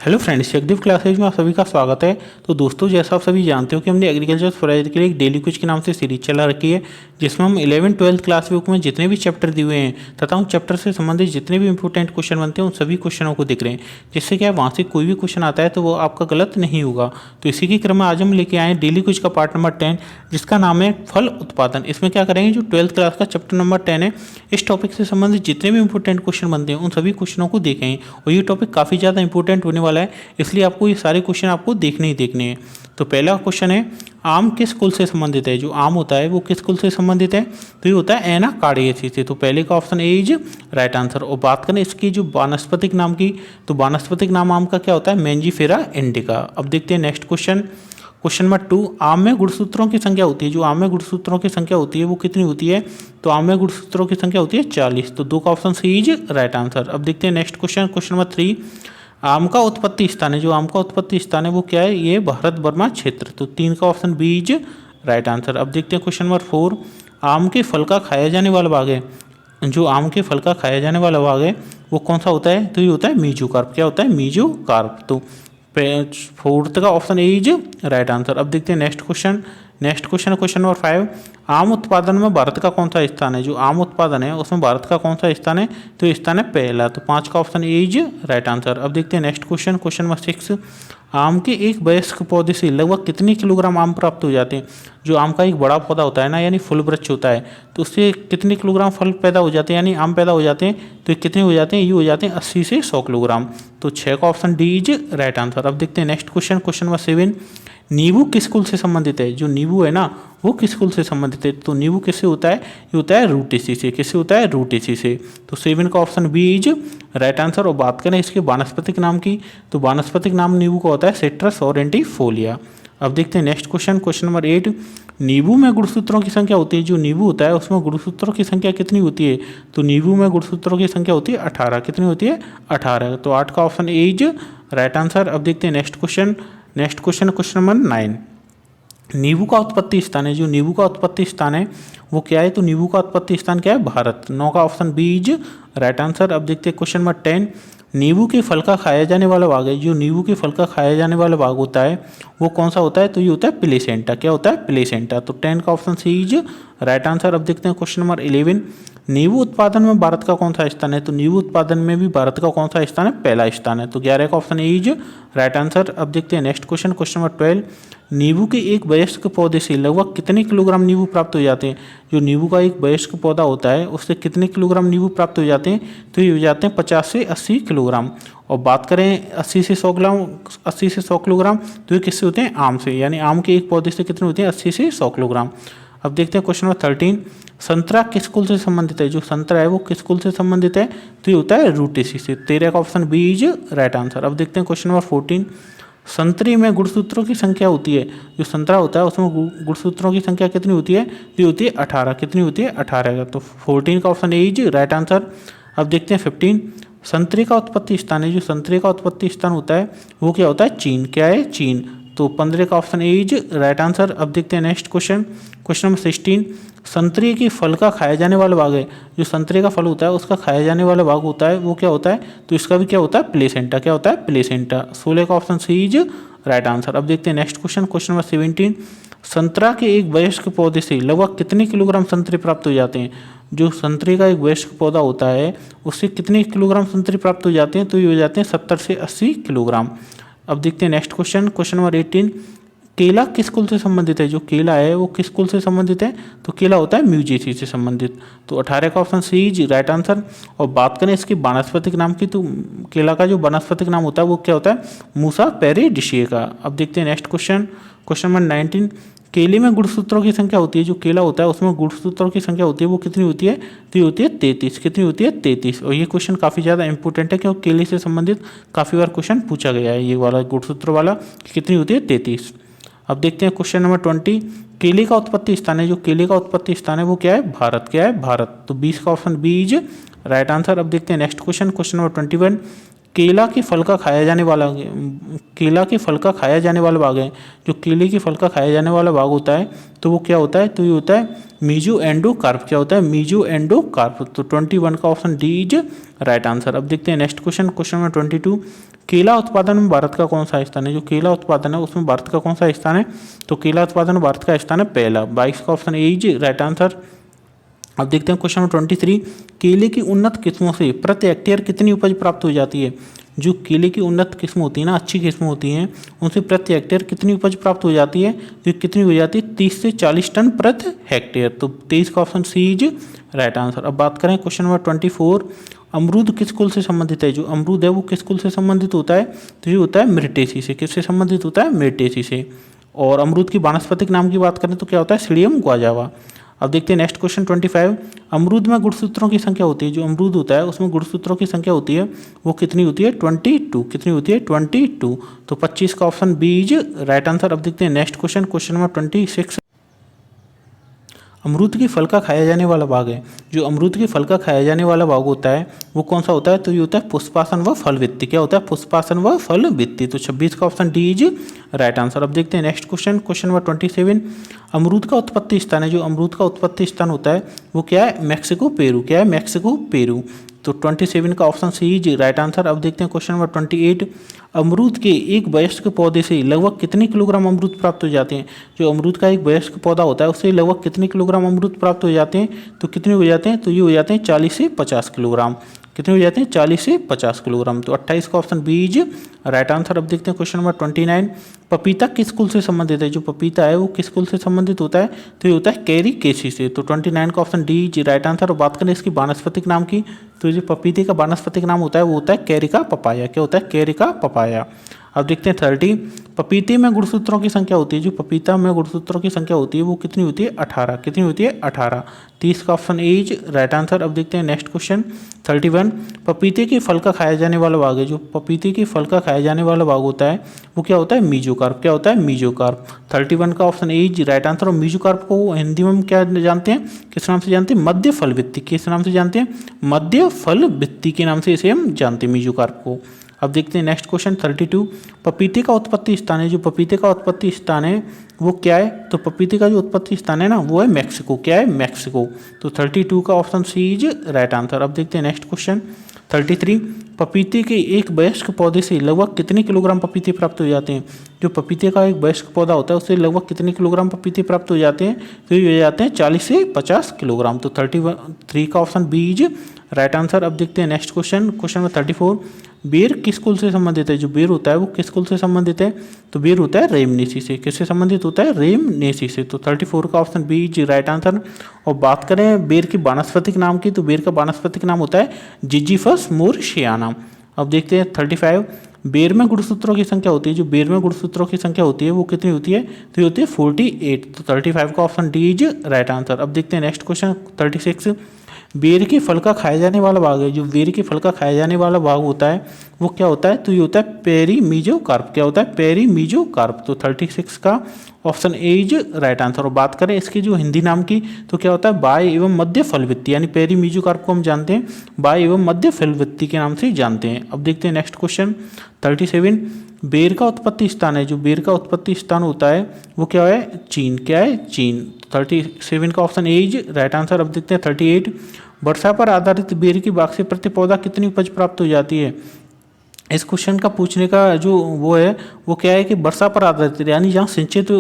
Hello friends, Jagdeep classes में आप सभी का स्वागत है। तो दोस्तों, जैसा आप सभी जानते हो कि हमने एग्रीकल्चर फॉरेस्ट के लिए एक डेली क्विज के नाम से सीरीज चला रखी है, जिसमें हम 11th-12th क्लास बुक में जितने भी चैप्टर दिए हुए हैं तथा उन चैप्टर से संबंधित जितने भी इंपॉर्टेंट क्वेश्चन बनते हैं उन सभी क्वेश्चनों को देख रहे हैं, जिससे क्या वहाँ से कोई भी क्वेश्चन आता है तो वो आपका गलत नहीं होगा। तो इसी के क्रम में आज हम लेके आए हैं डेली क्विज का पार्ट नंबर 10, जिसका नाम है फल उत्पादन। इसमें क्या करेंगे, जो 12th क्लास का चैप्टर नंबर 10 है, इस टॉपिक से संबंधित जितने भी इंपॉर्टेंट क्वेश्चन बनते हैं उन सभी क्वेश्चनों को देखेंगे। और ये टॉपिक काफ़ी ज़्यादा इंपॉर्टेंट होने वाला है, इसलिए आपको ये सारे क्वेश्चन आपको देखने ही देखने हैं। तो पहला क्वेश्चन है, आम किस कुल से संबंधित है? जो आम होता है वो किस कुल से संबंधित है? तो ये होता है एनाकार्डियेसी से। तो पहले का option A is right answer. और बात करें इसकी जो वानस्पतिक नाम की, तो वानस्पतिक नाम आम का क्या होता है? Mangifera indica. अब देखते हैं नेक्स्ट क्वेश्चन। क्वेश्चन नंबर 2, आम में गुणसूत्रों की संख्या होती है। जो आम में गुणसूत्रों की संख्या होती है वो कितनी होती है? तो आम में गुणसूत्रों की संख्या होती है 40। तो 2 का option C is right answer. अब देखते हैं नेक्स्ट क्वेश्चन। क्वेश्चन नंबर 3, आम का उत्पत्ति स्थान है। जो आम का उत्पत्ति स्थान है वो क्या है? ये भारत बर्मा क्षेत्र। तो 3 का option B is right answer. अब देखते हैं क्वेश्चन नंबर 4, आम के फल का खाया जाने वाला भाग है। जो आम के फल का खाया जाने वाला भाग है वो कौन सा होता है? तो ये होता है मीजोकार्प। क्या होता है? मीजोकार्प। तो 4th का option A is right answer. अब देखते हैं नेक्स्ट क्वेश्चन। क्वेश्चन नंबर 5, आम उत्पादन में भारत का कौन सा स्थान है? जो आम उत्पादन है उसमें भारत का कौन सा स्थान है? तो स्थान है पहला। तो 5 का option A is right answer. अब देखते हैं नेक्स्ट क्वेश्चन नंबर 6, आम के एक वयस्क पौधे से लगभग कितने किलोग्राम आम प्राप्त हो जाते हैं? जो आम का एक बड़ा पौधा होता है ना, यानी फुल वृक्ष होता है, तो उससे कितने किलोग्राम फल पैदा हो जाते हैं, यानी आम पैदा हो जाते हैं? तो कितने हो जाते हैं? ये हो जाते हैं 80 से 100 किलोग्राम। तो 6 का option D is right answer. अब देखते हैं नेक्स्ट क्वेश्चन नंबर 7, नींबू किस कुल से संबंधित है? जो नींबू है ना वो किस कुल से संबंधित है? तो नींबू किससे होता है? ये होता है रूटेसी से। किससे होता है? रूटेसी से। तो 7 का option B is right answer. और बात करें इसके वानस्पतिक नाम की, तो वानस्पतिक नाम नींबू का होता है सिट्रस ऑरेंटिफोलिया। अब देखते हैं नेक्स्ट क्वेश्चन नंबर 8, नींबू में गुणसूत्रों की संख्या होती है। जो नींबू होता है उसमें गुणसूत्रों की संख्या कितनी होती है? तो नींबू में गुणसूत्रों की संख्या होती है 18। कितनी होती है? 18। तो 8 का option A is right answer. अब देखते हैं नेक्स्ट क्वेश्चन नंबर 9, नींबू का उत्पत्ति स्थान है। जो नींबू का उत्पत्ति स्थान है वो क्या है? तो नींबू का उत्पत्ति स्थान क्या है? भारत। 9 का option B is right answer. अब देखते हैं क्वेश्चन नंबर 10, नींबू के फल का खाया जाने वाला भाग है। जो नींबू के फल का खाया जाने वाला भाग होता है वो कौन सा होता है? तो ये होता है प्लेसेंटा। क्या होता है? प्लेसेंटा। तो 10 का option C is right answer. अब देखते हैं क्वेश्चन नंबर 11, नींबू उत्पादन में भारत का कौन सा स्थान है? तो नींबू उत्पादन में भी भारत का कौन सा स्थान है? पहला स्थान है। तो 11 का option A is right answer. अब देखते हैं नेक्स्ट क्वेश्चन नंबर 12, नींबू के एक वयस्क पौधे से लगभग कितने किलोग्राम नींबू प्राप्त हो जाते हैं? जो नींबू का एक वयस्क पौधा होता है उससे कितने किलोग्राम नींबू प्राप्त हो जाते हैं? तो ये हो जाते हैं 50 से 80 किलोग्राम। और बात करें 80 से 100 किलोग्राम, तो ये किससे होते हैं? आम से। यानी आम के एक पौधे से कितने होते हैं? 80 से 100 किलोग्राम। अब देखते हैं क्वेश्चन नंबर 13, संतरा किस कुल से संबंधित है? जो संतरा है वो किस कुल से संबंधित है? तो ये होता है रूटेसी से। 13 का option B is right answer. अब देखते हैं क्वेश्चन नंबर 14, संतरी में गुणसूत्रों की संख्या होती है। जो संतरा होता है उसमें गुणसूत्रों की संख्या कितनी होती है? तो ये होती है 18। कितनी होती है? 18 का। तो 14 का option A is right answer. अब देखते हैं 15, संतरे का उत्पत्ति स्थान है। जो संतरे का उत्पत्ति स्थान होता है वो क्या होता है? चीन। क्या है? चीन। तो 15 का option A is right answer. अब देखते हैं नेक्स्ट क्वेश्चन नंबर 16, संतरे के फल का खाया जाने वाला भाग है। जो संतरे का फल होता है उसका खाया जाने वाला भाग होता है वो क्या होता है? तो इसका भी क्या होता है? प्लेसेंटा। क्या होता है? प्लेसेंटा। 16 का option C is right answer. अब देखते हैं नेक्स्ट क्वेश्चन नंबर 17, संतरा के एक वयस्क पौधे से लगभग कितने किलोग्राम संतरे प्राप्त हो जाते हैं? जो संतरे का एक वयस्क पौधा होता है उससे कितने किलोग्राम संतरे प्राप्त हो जाते हैं? तो ये हो जाते हैं 70 से 80 किलोग्राम। अब देखते हैं नेक्स्ट क्वेश्चन नंबर 18, केला किस कुल से संबंधित है? जो केला है वो किस कुल से संबंधित है? तो केला होता है म्यूजेसी से संबंधित। तो 18 का option C is right answer. और बात करें इसके वानस्पतिक नाम की, तो केला का जो वानस्पतिक नाम होता है वो क्या होता है? मूसा पेरिडिशिएका। अब देखते हैं नेक्स्ट क्वेश्चन नंबर 19, केले में गुणसूत्रों की संख्या होती है। जो केला होता है उसमें गुणसूत्रों की संख्या होती है वो कितनी होती है? तो ये होती है 33। कितनी होती है? 33। और ये क्वेश्चन काफ़ी ज़्यादा इंपॉर्टेंट है क्योंकि केले से संबंधित काफ़ी बार क्वेश्चन पूछा गया है, ये वाला गुणसूत्र वाला। कितनी होती है? 33। अब देखते हैं क्वेश्चन नंबर 20, केले का उत्पत्ति स्थान है। जो केले का उत्पत्ति स्थान है वो क्या है? भारत। क्या है? भारत। तो 20 का option B is right answer. अब देखते हैं नेक्स्ट क्वेश्चन नंबर 21, केला के फल का खाया जाने वाला केला के फल का खाया जाने वाला भाग है, जो केले के फल का खाया जाने वाला भाग होता है तो वो क्या होता है, तो ये होता है मीजो एंडोकार्प। क्या होता है, मीजो एंडोकार्प। तो 21 का option D is right answer. अब देखते हैं नेक्स्ट क्वेश्चन, क्वेश्चन नंबर 22, केला उत्पादन में भारत का कौन सा स्थान है। जो केला उत्पादन है उसमें भारत का कौन सा स्थान है, तो केला उत्पादन में भारत का स्थान है पहला। 22 का option A is right answer. अब देखते हैं क्वेश्चन नंबर 23, केले की उन्नत किस्मों से प्रति हेक्टेयर कितनी उपज प्राप्त हो जाती है। जो केले की उन्नत किस्म होती है ना, अच्छी किस्म होती हैं, उनसे प्रति हेक्टेयर कितनी उपज प्राप्त हो जाती है, तो कितनी हो जाती है, 30 से 40 टन प्रति हेक्टेयर। तो 23 का option C is right answer. अब बात करें क्वेश्चन नंबर 24, अमरूद किस कुल से संबंधित है। जो अमरूद है वो किस कुल से संबंधित होता है, तो ये होता है मिर्टेसी से। किससे संबंधित होता है, मिर्टेसी से। और अमरूद की वानस्पतिक नाम की बात करें तो क्या होता है, सीडियम ग्वाजावा। अब देखते हैं नेक्स्ट क्वेश्चन 25, अमरूद में गुणसूत्रों की संख्या होती है। जो अमरूद होता है उसमें गुणसूत्रों की संख्या होती है वो कितनी होती है, 22। कितनी होती है, 22। तो 25 का option B is right answer. अब देखते हैं नेक्स्ट क्वेश्चन, क्वेश्चन नंबर 26, अमरूद के फल का खाया जाने वाला भाग है। जो अमरूद के फल का खाया जाने वाला भाग होता है वो कौन सा होता है, तो ये होता है पुष्पासन व फल वित्ती। क्या होता है, पुष्पासन व फल वित्ती। तो 26 का option D is right answer. अब देखते हैं नेक्स्ट क्वेश्चन, क्वेश्चन नंबर 27, अमरूद का उत्पत्ति स्थान है। जो अमरूद का उत्पत्ति स्थान होता है वो क्या है, मैक्सिको पेरू। क्या है, मैक्सिको पेरू। तो 27 का option C is right answer. अब देखते हैं क्वेश्चन नंबर 28, अमरूद के एक वयस्क पौधे से लगभग कितने किलोग्राम अमरूद प्राप्त हो जाते हैं। जो अमरूद का एक वयस्क पौधा होता है उससे लगभग कितने किलोग्राम अमरूद प्राप्त हो जाते हैं, तो कितने हो जाते हैं, तो ये हो जाते हैं 40 से 50 किलोग्राम। कितने हो जाते हैं, 40 से 50 किलोग्राम। तो 28 का option B is right answer. अब देखते हैं क्वेश्चन नंबर 29, पपीता किस कुल से संबंधित है। जो पपीता है वो किस कुल से संबंधित होता है, तो ये होता है कैरीकेसी से। तो 29 का option D is right answer. और बात करें इसकी वानस्पतिक नाम की, तो जो पपीते का वानस्पतिक नाम होता है वो होता है कैरिका पपाया। क्या होता है, कैरिका पपाया। अब देखते हैं 30, पपीते में गुणसूत्रों की संख्या होती है। जो पपीता में गुणसूत्रों की संख्या होती है वो कितनी होती है, 18। कितनी होती है, 18। 30 का option A is right answer. अब देखते हैं नेक्स्ट क्वेश्चन 31, पपीते के फल का खाया जाने वाला भाग है। जो पपीते के फल का खाया जाने वाला भाग होता है वो क्या होता है, मीजोकार्प। क्या होता है, मीजोकार्प। 31 का option A is right answer. और मीजोकार्प को हिंदी में हम क्या जानते हैं, किस नाम से जानते हैं, मध्य फल वित्ती। किस नाम से जानते हैं, मध्य फल वित्ती के नाम से इसे हम जानते हैं मीजोकार्प को। अब देखते हैं नेक्स्ट क्वेश्चन 32, पपीते का उत्पत्ति स्थान है। जो पपीते का उत्पत्ति स्थान है वो क्या है, तो पपीते का जो उत्पत्ति स्थान है ना वो है मैक्सिको। क्या है, मैक्सिको। तो 32 का option C is right answer. अब देखते हैं नेक्स्ट क्वेश्चन 33, पपीते के एक वयस्क पौधे से लगभग कितने किलोग्राम पपीते प्राप्त हो जाते हैं। जो पपीते का एक वयस्क पौधा होता है उससे लगभग कितने किलोग्राम पपीते प्राप्त हो जाते हैं, तो ये हो जाते हैं 40 से 50 किलोग्राम। तो 33 का option B is right answer. अब देखते हैं नेक्स्ट क्वेश्चन, क्वेश्चन नंबर 34, बेर किस कुल से संबंधित है। जो बेर होता है वो किस कुल से संबंधित है, तो बेर होता है रेमनेसी से। किससे संबंधित होता है, रेमनेसी से। तो 34 का option B is right answer. और बात करें बेर की वानस्पतिक नाम की, तो बेर का वानस्पतिक नाम होता है जिजीफस मोरशियाना। अब देखते हैं 35, बेर में गुणसूत्रों की संख्या होती है। जो बेर में गुणसूत्रों की संख्या होती है वो कितनी होती है, तो ये होती है 48। तो 35 का option D is right answer. अब देखते हैं नेक्स्ट क्वेश्चन 36, बेर के फल का खाया जाने वाला भाग है। जो बेर के फल का खाया जाने वाला भाग होता है वो क्या होता है, तो ये होता है पेरीमीजोकार्प। क्या होता है, पेरीमीजोकार्प। तो 36 का option A is right answer. और बात करें इसकी जो हिंदी नाम की, तो क्या होता है, बाय एवं मध्य फलवृत्ति। यानी पेरीमीजोकार्प को हम जानते हैं बाय एवं मध्य फलवृत्ति के नाम से जानते हैं। अब देखते हैं नेक्स्ट क्वेश्चन 37, बेर का उत्पत्ति स्थान है। जो बेर का उत्पत्ति स्थान होता है वो क्या है, चीन। क्या है, चीन। 37 का option A is right answer. अब देखते हैं 38, वर्षा पर आधारित बेर की बाग से प्रति पौधा कितनी उपज प्राप्त हो जाती है। इस क्वेश्चन का पूछने का जो वो है वो क्या है कि वर्षा पर आधारित, यानी जहाँ सिंचित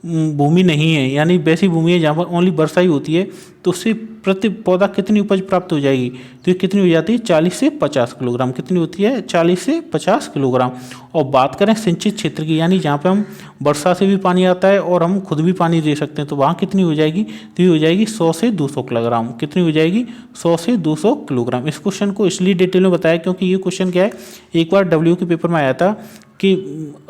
भूमि नहीं है, यानी वैसी भूमि है जहाँ पर ओनली वर्षा ही होती है, तो उससे प्रति पौधा कितनी उपज प्राप्त हो जाएगी, तो ये कितनी हो जाती है, 40 से 50 किलोग्राम। कितनी होती है, 40 से 50 किलोग्राम। और बात करें सिंचित क्षेत्र की, यानी जहाँ पे हम वर्षा से भी पानी आता है और हम खुद भी पानी दे सकते हैं, तो वहाँ कितनी हो जाएगी, तो ये हो जाएगी 100 से 200 किलोग्राम। कितनी हो जाएगी, 100 से 200 किलोग्राम। इस क्वेश्चन को इसलिए डिटेल में बताया क्योंकि ये क्वेश्चन क्या है, एक बार डब्ल्यू के पेपर में आया था कि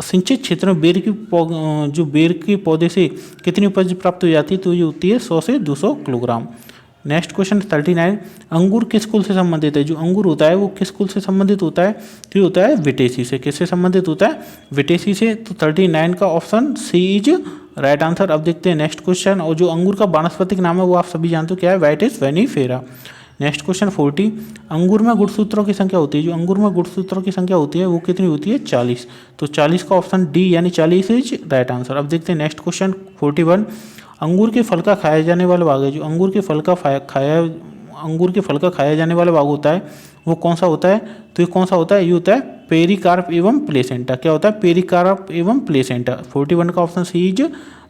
सिंचित क्षेत्र में जो बेर के पौधे से कितनी उपज प्राप्त हो जाती है, तो ये होती है 100 से 200 किलोग्राम। नेक्स्ट क्वेश्चन 39, अंगूर किस कुल से संबंधित है। जो अंगूर होता है वो किस कुल से संबंधित होता है, तो ये होता है विटेसी से। किससे संबंधित होता है, विटेसी से। तो 39 का option C is right answer. अब देखते हैं नेक्स्ट क्वेश्चन। और जो अंगूर का वानस्पतिक नाम है वो आप सभी जानते हो क्या है, वाइटिस वेनिफेरा। नेक्स्ट क्वेश्चन 40, अंगूर में गुणसूत्रों की संख्या होती है, जो अंगूर में गुणसूत्रों की संख्या होती है वो कितनी होती है 40। तो 40 का ऑप्शन डी यानी 40 इज राइट आंसर। अब देखते हैं नेक्स्ट क्वेश्चन 41, अंगूर के फल का खाया जाने वाला भाग है, जो अंगूर के फल का खाया जाने वाला भाग होता है वो कौन सा होता है। तो ये कौन सा होता है, ये होता है पेरिकार्प एवं प्लेसेंटा। क्या होता है, पेरिकार्प एवं प्लेसेंटा। 41 का option C is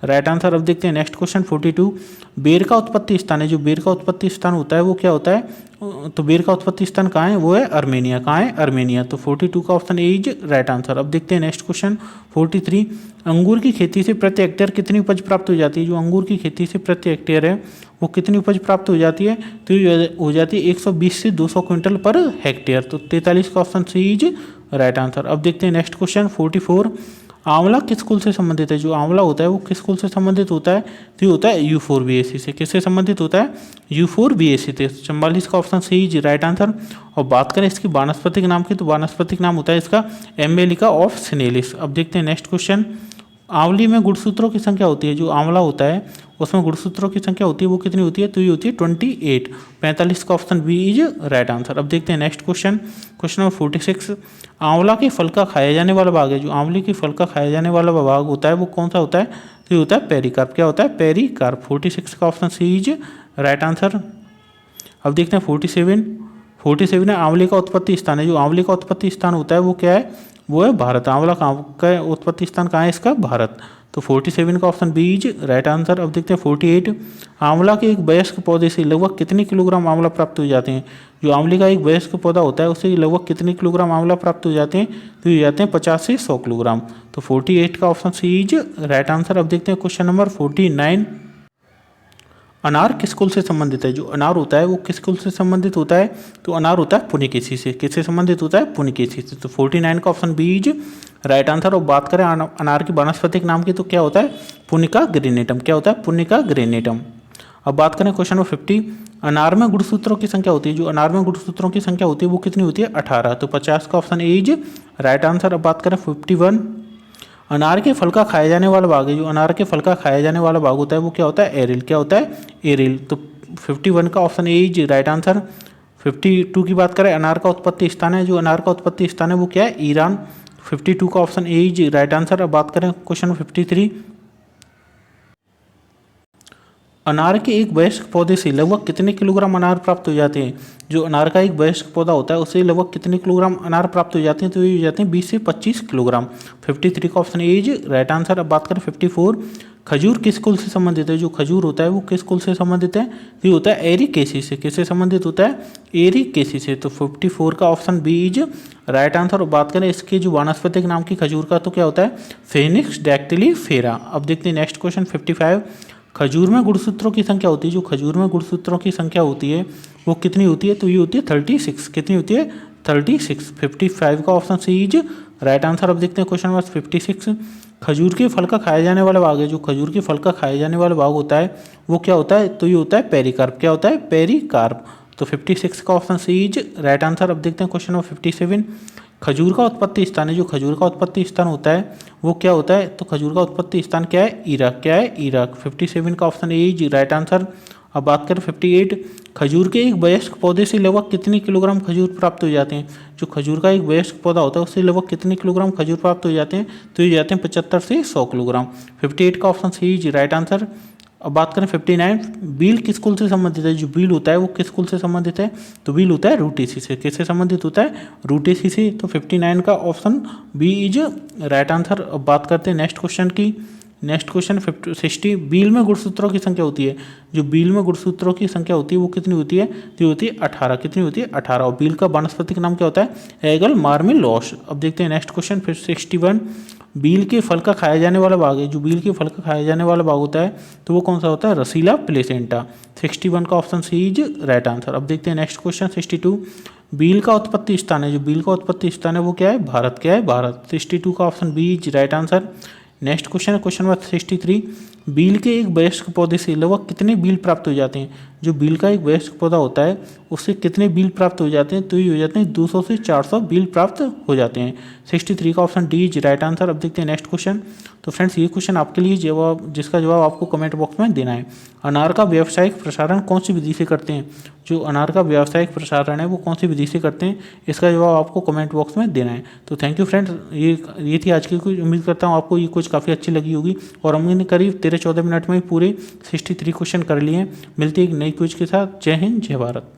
right answer. अब देखते हैं नेक्स्ट क्वेश्चन 42, बेर का उत्पत्ति स्थान है, जो बेर का उत्पत्ति स्थान होता है वो क्या होता है। तो बेर का उत्पत्ति स्थान कहाँ है, वो है अर्मेनिया। कहाँ है, अर्मेनिया। तो 42 का option A is right answer. अब देखते हैं नेक्स्ट क्वेश्चन 43, अंगूर की खेती से प्रति हेक्टेयर कितनी उपज प्राप्त हो जाती है। जो अंगूर की खेती से प्रति हेक्टेयर है वो कितनी उपज प्राप्त हो जाती है। तो ये हो जाती है 120 से 200 क्विंटल पर हेक्टेयर। तो 43 का option C is right answer. अब देखते हैं नेक्स्ट क्वेश्चन 44, आंवला किस कुल से संबंधित है। जो आंवला होता है वो किस कुल से संबंधित होता है। तो ये होता है यूफोरबिएसी से। किससे संबंधित होता है, यूफोरबिएसी से। 44 का option C is right answer. और बात करें इसकी वानस्पतिक नाम की, तो वानस्पतिक नाम होता है इसका एम्बेलिका ऑफ सिनेलिस। अब देखते हैं नेक्स्ट क्वेश्चन, आंवली में गुणसूत्रों की संख्या होती है, जो आंवला होता है उसमें गुणसूत्रों की संख्या होती है वो कितनी होती है। तो ये होती है 28। 45 का option B is right answer. अब देखते हैं नेक्स्ट क्वेश्चन, क्वेश्चन नंबर 46, आंवला के फल का खाया जाने वाला भाग है, जो आंवले के फल का खाया जाने वाला भाग होता है वो कौन सा होता है। तो ये होता है पेरिकार्प। क्या होता है, पेरिकार्प। 46 का option C is right answer. अब देखते हैं 47 है आंवले का उत्पत्ति स्थान है, जो आंवले का उत्पत्ति स्थान होता है वो क्या है, वो है भारत। आंवला का उत्पत्ति स्थान कहाँ है इसका, भारत। तो 47 का option B is right answer. अब देखते हैं 48, आंवला के एक वयस्क पौधे से लगभग कितने किलोग्राम आंवला प्राप्त हो जाते हैं। जो आंवले का एक वयस्क पौधा होता है उससे लगभग कितने किलोग्राम आंवला प्राप्त हो जाते हैं। तो ये जाते हैं 50 से 100 किलोग्राम। तो 48 का option C is right answer. अब देखते हैं क्वेश्चन नंबर 49, अनार किस कुल से संबंधित है। जो अनार होता है वो किस कुल से संबंधित होता है। तो अनार होता है पुनिकेसी से। किससे संबंधित होता है, पुनिकेसी से। तो 49 का option B is right answer. और बात करें अनार की वानस्पतिक नाम की, तो क्या होता है, पुनिका ग्रेनेटम। क्या होता है, पुनिका ग्रेनेटम। अब बात करें क्वेश्चन नंबर 50, अनार में गुणसूत्रों की संख्या होती है। जो अनार में गुणसूत्रों की संख्या होती है वो कितनी होती है, 18। तो 50 का option A is right answer. अब बात करें 51, अनार के फल का खाया जाने वाला भाग है। जो अनार के फल का खाया जाने वाला भाग होता है वो क्या होता है, एरिल। क्या होता है, एरिल। तो 51 का option A is right answer. 52 की बात करें, अनार का उत्पत्ति स्थान है। जो अनार का उत्पत्ति स्थान है वो क्या है, ईरान। 52 का option A is right answer. अब बात करें क्वेश्चन 53, अनार के एक वयस्क पौधे से लगभग कितने किलोग्राम अनार प्राप्त हो जाते हैं। जो अनार का एक वयस्क पौधा होता है उससे लगभग कितने किलोग्राम अनार प्राप्त हो जाते हैं। तो ये हो जाते हैं 20 से 25 किलोग्राम। 53 का option A is right answer. अब बात करें 54, खजूर किस कुल से संबंधित है। जो खजूर होता है वो किस कुल से संबंधित है। तो ये होता है एरिकेसी से। किससे संबंधित होता है, एरिकेसी से। तो 54 का option B is right answer. और बात करें इसके जो वानस्पतिक नाम की खजूर का, तो क्या होता है, फेनिक्स डैक्टिलीफेरा। अब देखते हैं नेक्स्ट क्वेश्चन 55, खजूर में गुणसूत्रों की संख्या होती है। जो खजूर में गुणसूत्रों की संख्या होती है वो कितनी होती है। तो ये होती है 36। कितनी होती है, 36। 55 का option C is right answer. अब देखते हैं क्वेश्चन नंबर 56, खजूर के फल का खाया जाने वाला भाग है। जो खजूर के फल का खाया जाने वाला भाग होता है वो क्या होता है। तो ये होता है पेरिकार्प। क्या होता है, पेरिकार्प। तो 56 का option C is right answer. अब देखते हैं क्वेश्चन नंबर 57, खजूर का उत्पत्ति स्थान है। जो खजूर का उत्पत्ति स्थान होता है वो क्या होता है। तो खजूर का उत्पत्ति स्थान क्या है, इराक। क्या है, इराक। 57 का option A is right answer. अब बात करें 58, खजूर के एक वयस्क पौधे से लगभग कितने किलोग्राम खजूर प्राप्त हो जाते हैं। जो खजूर का एक वयस्क पौधा होता है उससे लगभग कितने किलोग्राम खजूर प्राप्त हो जाते हैं। तो ये जाते हैं 75 से 100 किलोग्राम। 58 का option C is right answer. अब बात करें 59, बील किस कुल से संबंधित है। जो बील होता है वो किस कुल से संबंधित है। तो बील होता है रूटेसी से। किससे संबंधित होता है, रूटेसी से। तो 59 का option B is right answer. अब बात करते हैं नेक्स्ट क्वेश्चन की। नेक्स्ट क्वेश्चन 60, बील में गुणसूत्रों की संख्या होती है। जो बील में गुणसूत्रों की संख्या होती है वो कितनी होती है। तो होती है 18। कितनी होती है, 18। और बील का वानस्पतिक नाम क्या होता है, एगल मार्मिलॉस। अब देखते हैं नेक्स्ट क्वेश्चन 61, बील के फल का खाया जाने वाला भाग है। जो बील के फल का खाया जाने वाला भाग होता है तो वो कौन सा होता है, रसीला प्लेसेंटा। 61 का option C is right answer. अब देखते हैं नेक्स्ट क्वेश्चन 62, बील का उत्पत्ति स्थान है। जो बील का उत्पत्ति स्थान है वो क्या है, भारत। क्या है, भारत। 62 का option B is right answer. Next question है क्वेश्चन नंबर 63, बील के एक वयस्क पौधे से लगभग कितने बील प्राप्त हो जाते हैं। जो बील का एक वयस्क पौधा होता है उससे कितने बील प्राप्त हो जाते हैं। तो ये हो जाते हैं 200 से 400 बील प्राप्त हो जाते हैं। 63 का option D is right answer. अब देखते हैं नेक्स्ट क्वेश्चन तो फ्रेंड्स ये क्वेश्चन आपके लिए जवाब, जिसका जवाब आपको कमेंट बॉक्स में देना है। अनार का व्यावसायिक प्रसारण कौन सी विधि से करते हैं? जो अनार का व्यावसायिक प्रसारण है वो कौन सी विधि से करते हैं, इसका जवाब आपको कमेंट बॉक्स में देना है। तो थैंक यू फ्रेंड्स, ये थी आज की कुछ। उम्मीद करता हूँ आपको ये कुछ काफ़ी अच्छी लगी होगी और हमने करीब 13-14 मिनट में पूरे 63 क्वेश्चन कर लिए हैं। मिलती है एक नई क्विज के साथ। जय हिंद, जय भारत।